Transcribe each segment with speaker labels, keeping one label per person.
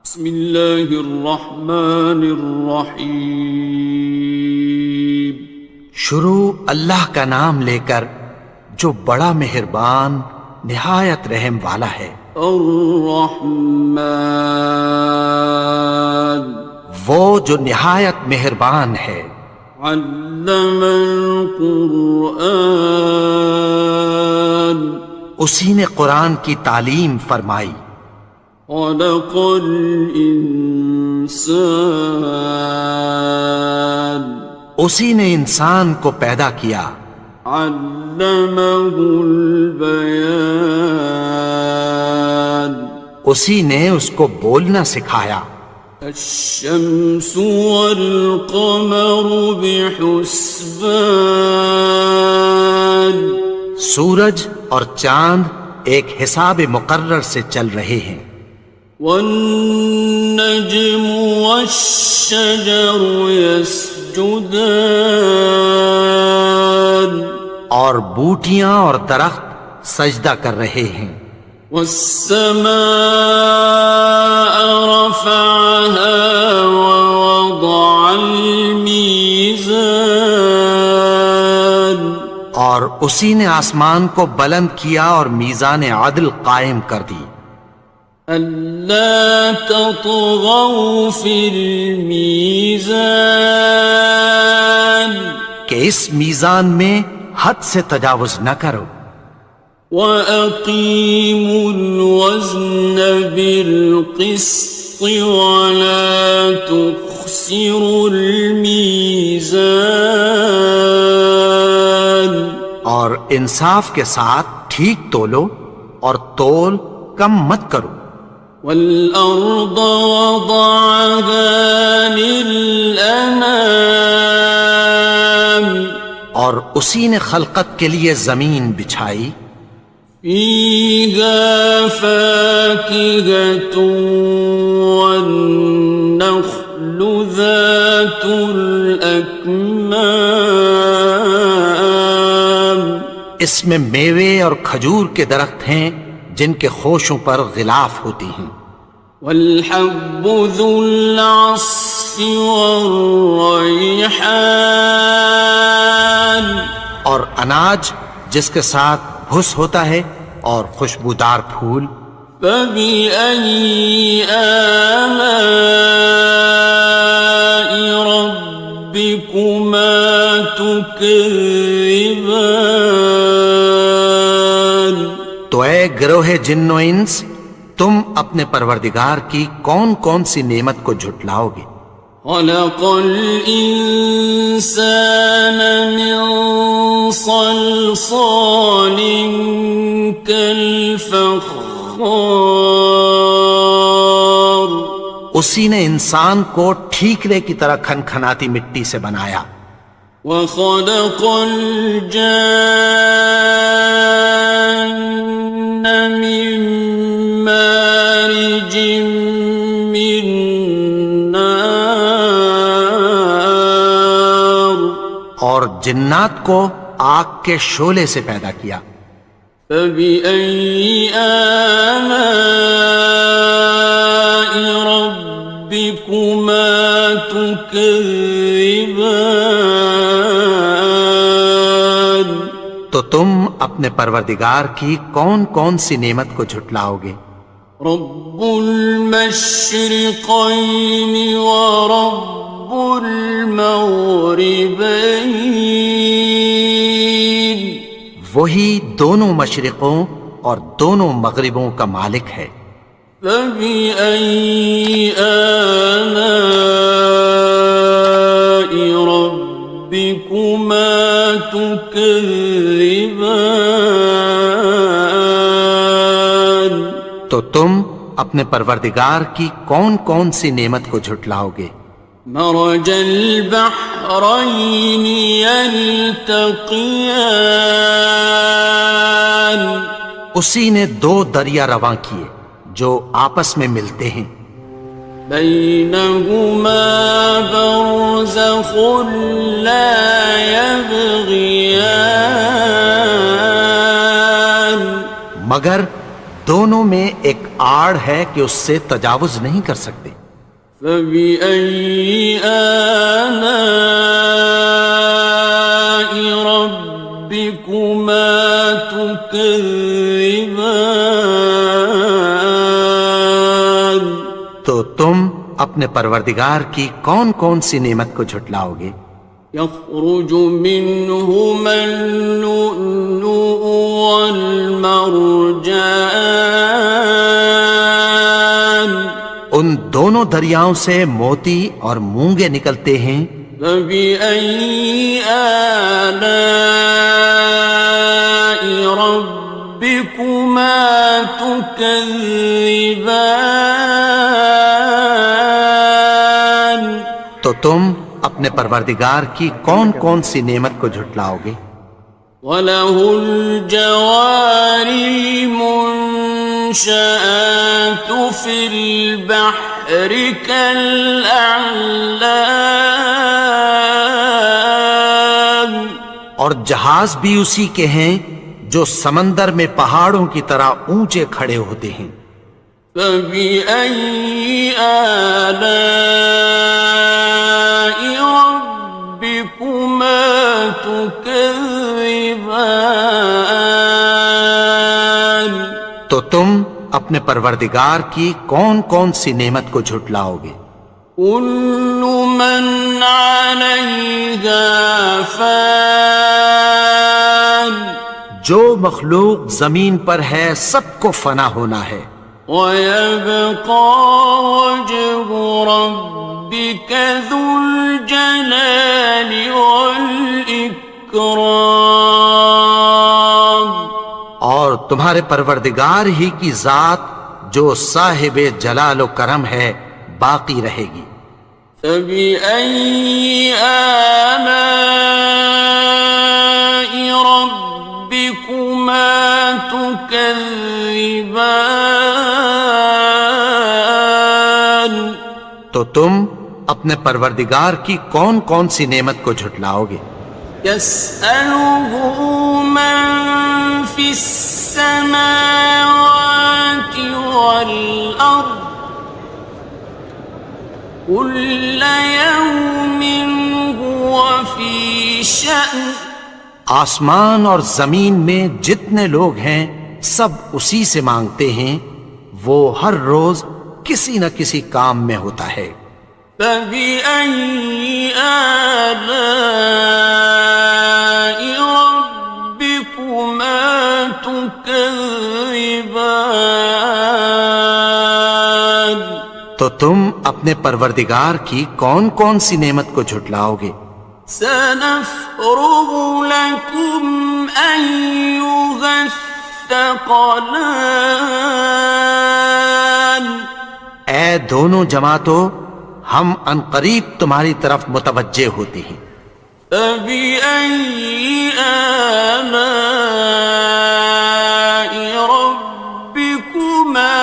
Speaker 1: بسم اللہ الرحمن الرحیم۔
Speaker 2: شروع اللہ کا نام لے کر جو بڑا مہربان نہایت رحم والا ہے۔
Speaker 1: الرحمن،
Speaker 2: وہ جو نہایت مہربان ہے۔
Speaker 1: علم القرآن،
Speaker 2: اسی نے قرآن کی تعلیم فرمائی۔
Speaker 1: خلق الانسان،
Speaker 2: اسی نے انسان کو پیدا کیا۔
Speaker 1: علمہ البیان،
Speaker 2: اسی نے اس کو بولنا سکھایا۔
Speaker 1: الشمس والقمر بحسبان،
Speaker 2: سورج اور چاند ایک حساب مقرر سے چل رہے ہیں۔
Speaker 1: والنجم والشجر يسجدان،
Speaker 2: اور بوٹیاں اور درخت سجدہ کر رہے ہیں۔
Speaker 1: والسماء رفعها ووضع الميزان،
Speaker 2: اور اسی نے آسمان کو بلند کیا اور میزان عدل قائم کر دی۔
Speaker 1: ألا تطغوا في الميزان،
Speaker 2: کہ اس میزان میں حد سے تجاوز نہ کرو۔
Speaker 1: وَأَقِيمُوا الْوَزْنَ بِالْقِسْطِ وَلَا تُخْسِرُوا الْمِيزَانَ،
Speaker 2: اور انصاف کے ساتھ ٹھیک تولو اور تول کم مت کرو۔
Speaker 1: وَالْأَرْضَ وَضَعَهَا لِلْأَنَامِ،
Speaker 2: اور اسی نے خلقت کے لیے زمین بچھائی۔
Speaker 1: فِيهَا فَاكِهَةٌ وَالنَّخْلُ ذَاتُ الْأَكْمَامِ،
Speaker 2: اس میں میوے اور کھجور کے درخت ہیں جن کے خوشوں پر غلاف ہوتی ہیں۔
Speaker 1: وَالْحَبُّ ذُو الْعَصْفِ وَالرَّيْحَانِ،
Speaker 2: اور اناج جس کے ساتھ بھس ہوتا ہے اور خوشبودار پھول۔
Speaker 1: فَبِأَيِّ آلَاءِ رَبِّكُمَا تُكَذِّبَانِ،
Speaker 2: تو اے گروہ جن و انس، تم اپنے پروردگار کی کون کون سی نعمت کو جھٹلاؤ گے؟
Speaker 1: خَلَقَ الْإِنسَانَ مِنْ صَلْصَالٍ كَالْفَخَّارِ،
Speaker 2: اسی نے انسان کو ٹھیکرے کی طرح کھنکھناتی مٹی سے بنایا۔
Speaker 1: وَخَلَقَ الْجَانَّ مِن مَّارِجٍ مِّن نَّارٍ،
Speaker 2: اور جنات کو آگ کے شعلے سے پیدا کیا۔
Speaker 1: فَبِأَيِّ آلَاءِ رَبِّكُمَا تُكَذِّبَانِ،
Speaker 2: تو تم اپنے پروردگار کی کون کون سی نعمت کو جھٹلاؤ گے؟
Speaker 1: رب المشرقین ورب المغربین،
Speaker 2: وہی دونوں مشرقوں اور دونوں مغربوں کا مالک ہے۔
Speaker 1: فَبِأَيِّ آلَاءِ رَبِّكُمَا تُكَذِّبَانِ،
Speaker 2: تو تم اپنے پروردگار کی کون کون سی نعمت کو جھٹلاؤ گے؟
Speaker 1: مرج البحرین یلتقیان،
Speaker 2: اسی نے دو دریا رواں کیے جو آپس میں ملتے ہیں۔
Speaker 1: بینہما برزخ لا یبغیان،
Speaker 2: مگر دونوں میں ایک آڑ ہے کہ اس سے تجاوز نہیں کر سکتے۔
Speaker 1: فبأي آلاء ربكما تكذبان؟
Speaker 2: تو تم اپنے پروردگار کی کون کون سی نعمت کو جھٹلاؤ گے؟
Speaker 1: يخرج منهما اللؤلؤ والمرجان،
Speaker 2: ان دونوں دریاؤں سے موتی اور مونگے نکلتے ہیں۔
Speaker 1: فبأي آلاء ربكما تكذبان؟
Speaker 2: تو تم اپنے پروردگار کی کون کون سی نعمت کو جھٹلاؤ گے؟
Speaker 1: وَلَهُ الْجَوَارِ الْمُنشَآتُ فِي الْبَحْرِ كَالْأَعْلَامِ،
Speaker 2: اور جہاز بھی اسی کے ہیں جو سمندر میں پہاڑوں کی طرح اونچے کھڑے ہوتے ہیں۔
Speaker 1: فَبِأَيِّ آلَاءِ رَبِّكُمَا تُكَذِّبَانِ؟
Speaker 2: تو تم اپنے پروردگار کی کون کون سی نعمت کو جھٹلاؤ گے؟
Speaker 1: كُلُّ مَنْ عَلَيْهَا فَانٍ،
Speaker 2: جو مخلوق زمین پر ہے سب کو فنا ہونا ہے۔
Speaker 1: وَيَبْقَى وَجْهُ رَبِّكَ ذُو الْجَلَالِ وَالْإِكْرَامِ،
Speaker 2: اور تمہارے پروردگار ہی کی ذات جو صاحب جلال و کرم ہے باقی رہے گی۔
Speaker 1: فَبِأَيِّ آلَاءِ رَبِّكُمَا تُكَذِّبَانِ؟
Speaker 2: تو تم اپنے پروردگار کی کون کون سی نعمت کو جھٹلاؤ گے؟
Speaker 1: يَسْأَلُهُ مَن فِي السَّمَاوَاتِ وَالْأَرْضِ كُلَّ يَوْمٍ هُوَ فِي شَأْنٍ،
Speaker 2: آسمان اور زمین میں جتنے لوگ ہیں سب اسی سے مانگتے ہیں، وہ ہر روز کسی نہ کسی کام میں ہوتا ہے۔
Speaker 1: فَبِأَيِّ آلَاءِ رَبِّكُمَا تُكَذِّبَانِ؟
Speaker 2: تو تم اپنے پروردگار کی کون کون سی نعمت کو جھٹلاؤ گے؟
Speaker 1: سَنَفْرُغُ لَكُمْ أَيُّهَ الثَّقَلَانِ،
Speaker 2: اے دونوں جماعتوں، ہم عنقریب تمہاری طرف متوجہ ہوتے ہیں۔
Speaker 1: فَبِأَيِّ آلَاءِ رَبِّكُمَا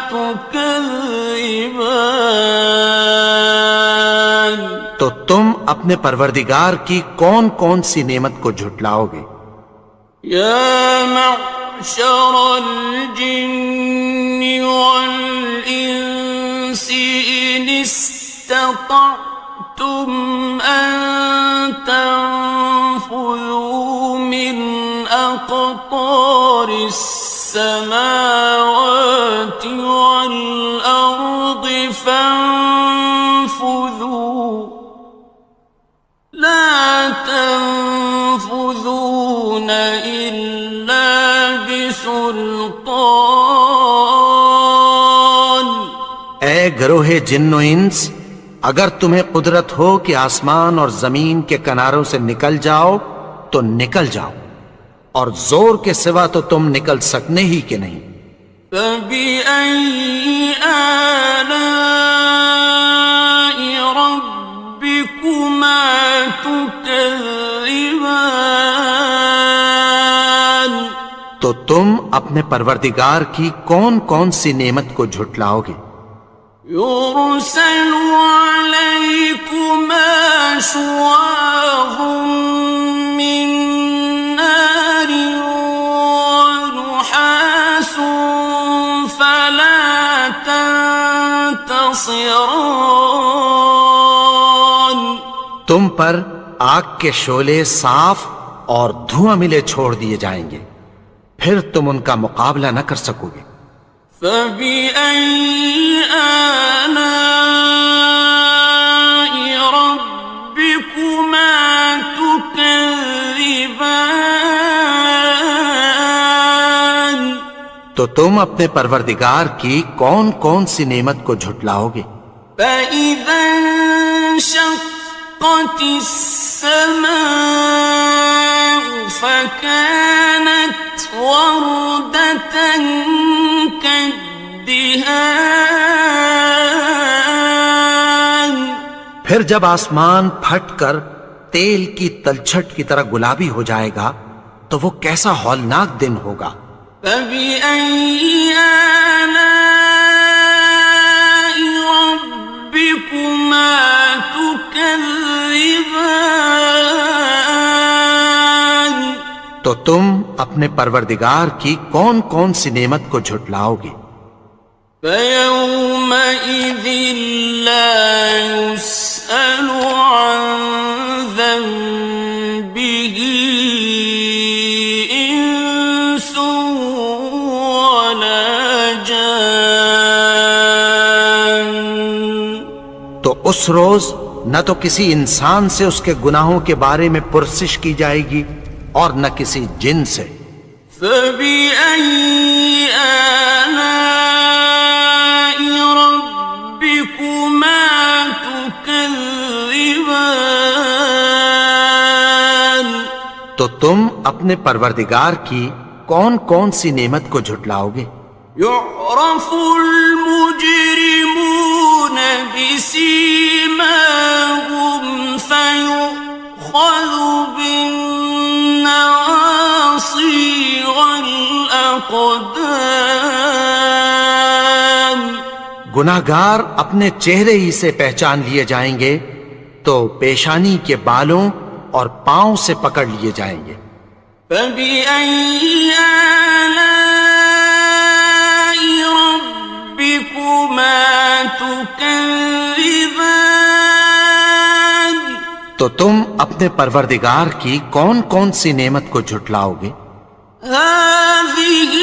Speaker 1: تُكَذِّبَانِ؟
Speaker 2: تو تم اپنے پروردگار کی کون کون سی نعمت کو جھٹلاؤ گے؟
Speaker 1: يَا مَعْشَرَ الْجِنِّ وَالْإِنسِ إِنِ اسْتَطَعْتُمْ أَن تَنفُذُوا مِنْ أَقْطَارِ السَّمَاوَاتِ وَالْأَرْضِ فَانفُذُوا لَا تَنفُذُونَ إِلَّا بِسُلْطَانٍ۔
Speaker 2: اے گروہ جن و انس، اگر تمہیں قدرت ہو کہ آسمان اور زمین کے کناروں سے نکل جاؤ تو نکل جاؤ، اور زور کے سوا تو تم نکل سکنے ہی کہ نہیں۔
Speaker 1: فَبِأَيِّ آلَاءِ رَبِّكُمَا تُكَذِّبَانِ؟
Speaker 2: تو تم اپنے پروردگار کی کون کون سی نعمت کو جھٹلاؤ گے؟
Speaker 1: يُرْسَلُ عَلَيْكُمَا شُوَاظٌ مِّن نَّارٍ وَنُحَاسٌ ينتصران.
Speaker 2: تم پر آگ کے شعلے صاف اور دھواں ملے چھوڑ دیے جائیں گے، پھر تم ان کا مقابلہ نہ کر سکو گے۔
Speaker 1: فبأي آلاء ربكما تكذبان.
Speaker 2: تو تم اپنے پروردگار کی کون کون سی نعمت کو جھٹلاؤ گے؟
Speaker 1: فإذا انشقت السماء فكانت وردة كالدهان.
Speaker 2: پھر جب آسمان پھٹ کر تیل کی تلچھٹ کی طرح گلابی ہو جائے گا تو وہ کیسا ہولناک دن ہوگا۔
Speaker 1: فبأي آلاء ربكما تكذبان.
Speaker 2: تو تم اپنے پروردگار کی کون کون سی نعمت کو جھٹلاؤ گے؟
Speaker 1: فيومئذ لا يسأل عن ذنبه إنس ولا جان.
Speaker 2: تو اس روز نہ تو کسی انسان سے اس کے گناہوں کے بارے میں پرسش کی جائے گی اور نہ کسی جن سے۔
Speaker 1: فبأي آلاء ربكما تكذبان.
Speaker 2: تو تم اپنے پروردگار کی کون کون سی نعمت کو جھٹلاؤ گے؟
Speaker 1: يعرف المجرمون بسيماهم فيؤخذ بالنواصي والأقدام.
Speaker 2: گناہگار اپنے چہرے ہی سے پہچان لیے جائیں گے تو پیشانی کے بالوں اور پاؤں سے پکڑ لیے جائیں گے۔
Speaker 1: فبأي آلاء ربكما تكذبان.
Speaker 2: تو تم اپنے پروردگار کی کون کون سی نعمت کو جھٹلاؤ گے؟
Speaker 1: هذه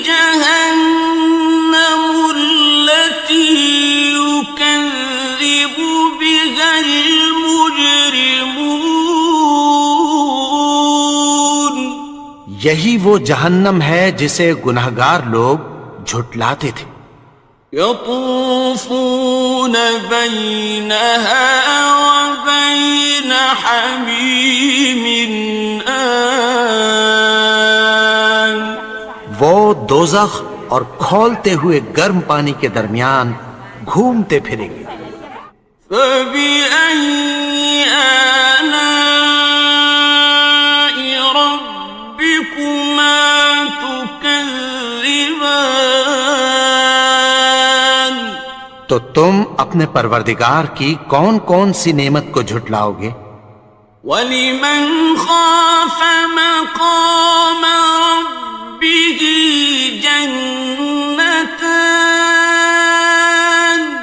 Speaker 1: جهنم التي يكذب بها المجرمون.
Speaker 2: یہی وہ جہنم ہے جسے گناہگار لوگ جھٹلاتے تھے۔
Speaker 1: يطوفون بينها وبين حميم آن.
Speaker 2: وہ دوزخ اور کھولتے ہوئے گرم پانی کے درمیان گھومتے پھریں گے۔
Speaker 1: فبأي آلاء ربكما تكذبان.
Speaker 2: تو تم اپنے پروردگار کی کون کون سی نعمت کو جھٹلاؤ گے؟
Speaker 1: وَلِمَنْ خَافَ مَقَامَ رَبِّهِ جَنَّتَانِ.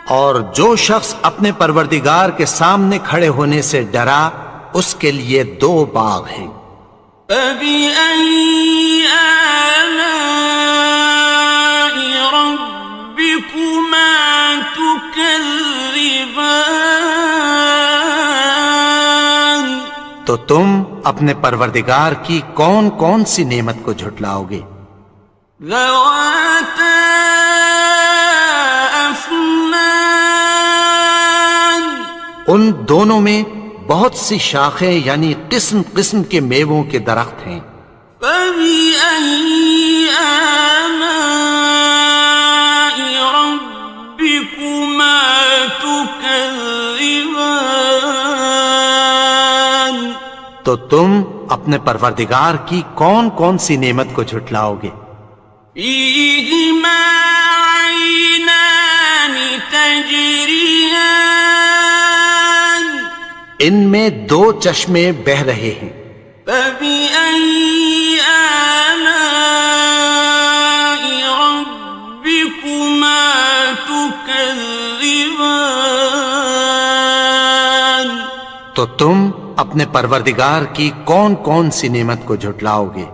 Speaker 2: اور جو شخص اپنے پروردگار کے سامنے کھڑے ہونے سے ڈرا اس کے لیے دو باغ ہیں۔
Speaker 1: فَبِأَيِّ آلَاءِ رَبِّكُمَا تُكَذِّبَانِ.
Speaker 2: تو تم اپنے پروردگار کی کون کون سی نعمت کو جھٹلاؤ گے؟
Speaker 1: ذَوَاتَا أَفْنَانٍ.
Speaker 2: ان دونوں میں بہت سی شاخیں یعنی قسم قسم کے میووں کے درخت ہیں۔
Speaker 1: فَبِأَيِّ آلَاءِ رَبِّكُمَا تُكَذِّبَانِ.
Speaker 2: تو تم اپنے پروردگار کی کون کون سی نعمت کو جھٹلاؤ گے؟
Speaker 1: فِيهِمَا عَيْنَانِ تَجْرِيَانِ.
Speaker 2: ان میں دو چشمے بہہ رہے ہیں۔
Speaker 1: فَبِأَيِّ آلَاءِ رَبِّكُمَا تُكَذِّبَانِ. تكذبان
Speaker 2: تو تم اپنے پروردگار کی کون کون سی نعمت کو جھٹلاؤ گے؟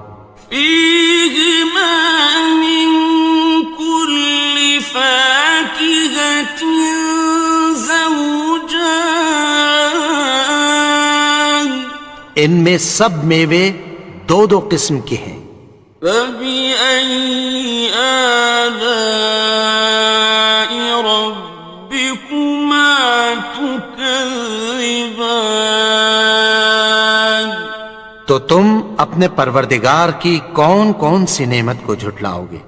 Speaker 1: فيهما من كل فاكهة زوجان
Speaker 2: ان میں سب میوے دو دو قسم کے ہیں۔
Speaker 1: فبأي آلاء ربكما تكذبان
Speaker 2: تو تم اپنے پروردگار کی کون کون سی نعمت کو جھٹلاؤ گے؟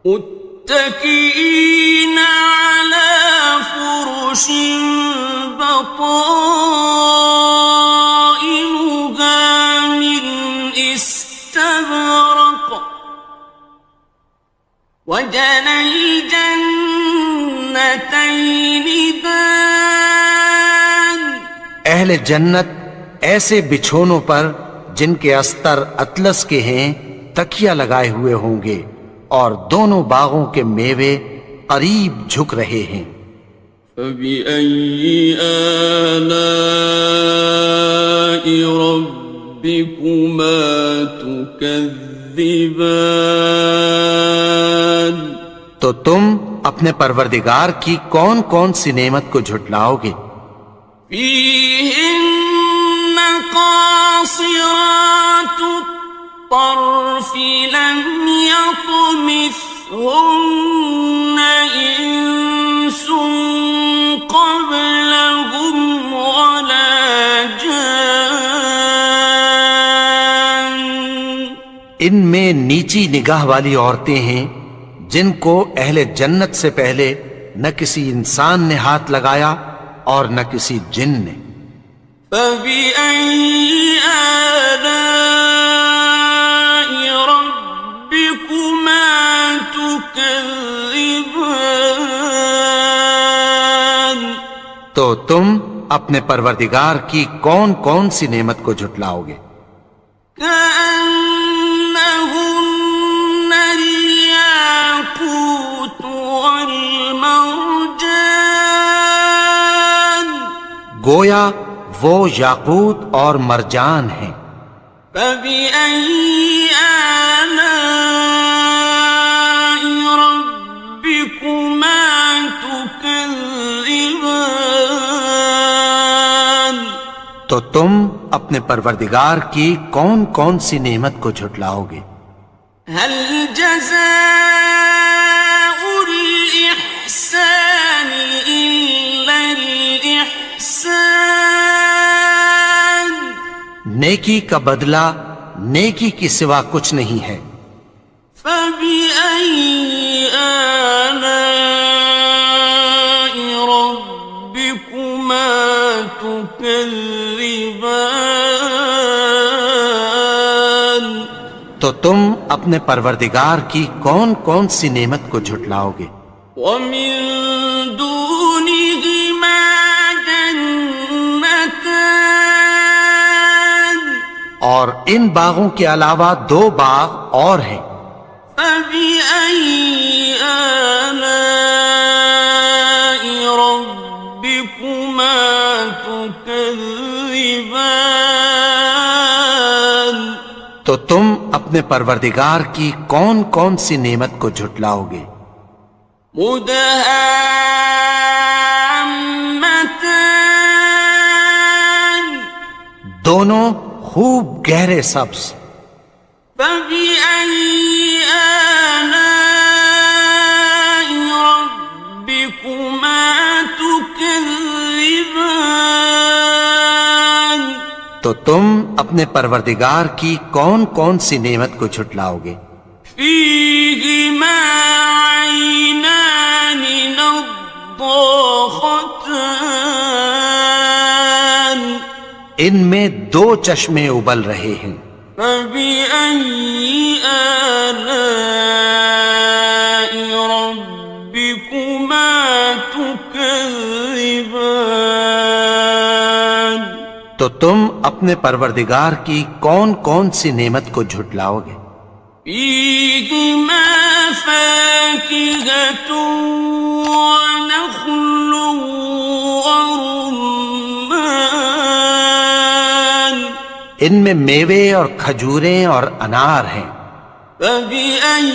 Speaker 1: متكئين على فرش بطائنها من استبرق وجنى الجنتين دان
Speaker 2: اہل جنت ایسے بچھونوں پر جن کے استر اطلس کے ہیں تکیہ لگائے ہوئے ہوں گے، اور دونوں باغوں کے میوے قریب جھک رہے ہیں۔
Speaker 1: فبأي آلاء ربكما تكذبان
Speaker 2: تو تم اپنے پروردگار کی کون کون سی نعمت کو جھٹلاؤ گے؟
Speaker 1: فيهن قاصرات الطرف لم يطمثهن إنس قبلهم ولا جان
Speaker 2: ان میں نیچی نگاہ والی عورتیں ہیں جن کو اہل جنت سے پہلے نہ کسی انسان نے ہاتھ لگایا اور نہ کسی جن نے۔
Speaker 1: فبأي آلاء ربكما تكذبان
Speaker 2: تو تم اپنے پروردگار کی کون کون سی نعمت کو جھٹلاؤ گے؟
Speaker 1: كأنهن الياقوت والمرجان
Speaker 2: گویا وہ یاقوت اور مرجان ہیں۔
Speaker 1: فبأي آلاء ربكما تكذبان
Speaker 2: تو تم اپنے پروردگار کی کون کون سی نعمت کو جھٹلاؤ گے؟
Speaker 1: هل جزاء الإحسان إلا الإحسان
Speaker 2: نیکی کا بدلہ نیکی کی سوا کچھ نہیں ہے۔
Speaker 1: فبأي آلاء ربكما تكذبان
Speaker 2: تو تم اپنے پروردگار کی کون کون سی نعمت کو جھٹلاؤ گے؟
Speaker 1: ومن دونهما جنتان
Speaker 2: اور ان باغوں کے علاوہ دو باغ اور ہیں۔
Speaker 1: فبأي آلاء ربكما تكذبان
Speaker 2: تو تم اپنے پروردگار کی کون کون سی نعمت کو جھٹلاؤ گے؟
Speaker 1: مدهامتان
Speaker 2: دونوں خوب گہرے سبز۔
Speaker 1: فبأي آلاء ربكما تكذبان
Speaker 2: تو تم اپنے پروردگار کی کون کون سی نعمت کو جھٹلاؤ گے؟
Speaker 1: فيهما عينان نضاختان
Speaker 2: ان میں دو چشمے ابل رہے ہیں۔
Speaker 1: فبأي آلاء ربكما تكذبان
Speaker 2: تو تم اپنے پروردگار کی کون کون سی نعمت کو جھٹلاؤ گے؟
Speaker 1: فيهما فاكهة ونخل ورمان
Speaker 2: ان میں میوے اور کھجوریں اور انار ہیں.
Speaker 1: فبأي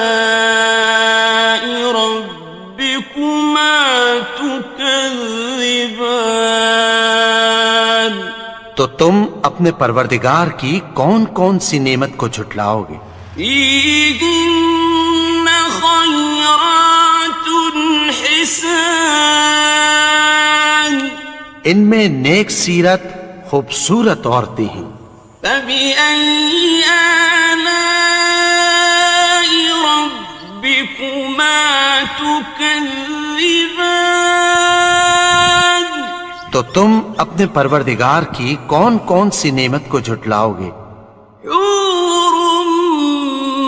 Speaker 1: آلاء ربكما تكذبان
Speaker 2: تو تم اپنے پروردگار کی کون کون سی نعمت کو جھٹلاؤ گے؟
Speaker 1: فيهن خيرات حسان
Speaker 2: ان میں نیک سیرت خوبصورت عورتیں ہیں.
Speaker 1: فبأي آلاء ربكما تكذبان
Speaker 2: تو تم اپنے پروردگار کی کون کون سی نعمت کو جھٹلاؤ گے؟
Speaker 1: حور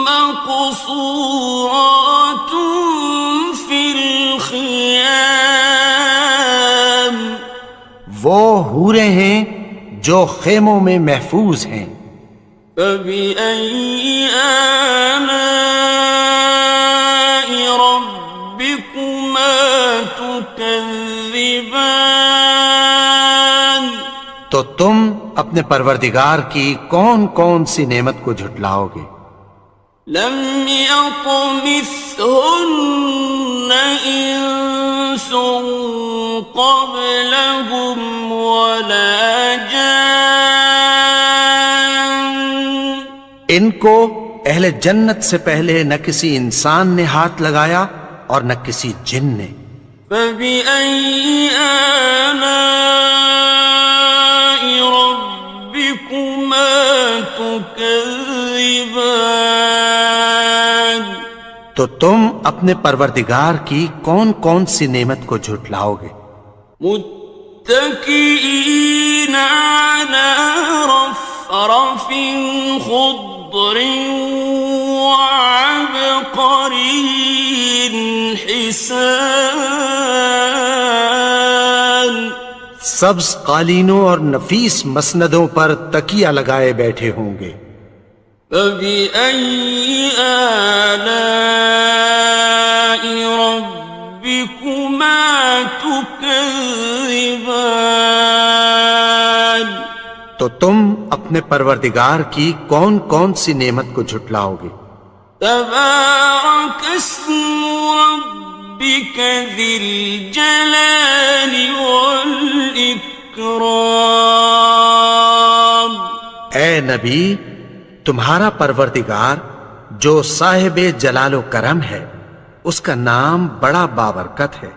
Speaker 1: مقصورات في الخيام
Speaker 2: وہ حوریں ہیں جو خیموں میں محفوظ ہیں.
Speaker 1: فبأي آلاء ربكما تكذبان
Speaker 2: تو تم اپنے پروردگار کی کون کون سی نعمت کو جھٹلاؤ گے؟
Speaker 1: لم يطمثهن إنس قبلهم ولا جان
Speaker 2: ان کو اہل جنت سے پہلے نہ کسی انسان نے ہاتھ لگایا اور نہ کسی جن نے.
Speaker 1: فبأي آلاء ربكما تكذبان
Speaker 2: تو تم اپنے پروردگار کی کون کون سی نعمت کو جھٹلاؤ گے؟
Speaker 1: متكئين على رفرف خضر وعبقري حسان
Speaker 2: سبز قالینوں اور نفیس مسندوں پر تکیہ لگائے بیٹھے ہوں گے.
Speaker 1: فبأي آلاء ربكما تكذبان
Speaker 2: تو تم اپنے پروردگار کی کون کون سی نعمت کو جھٹلاؤ گے؟
Speaker 1: تبارك اسم ربك ذي الجلال والإكرام
Speaker 2: اے نبی، تمہارا پروردگار جو صاحب جلال و کرم ہے، اس کا نام بڑا بابرکت ہے.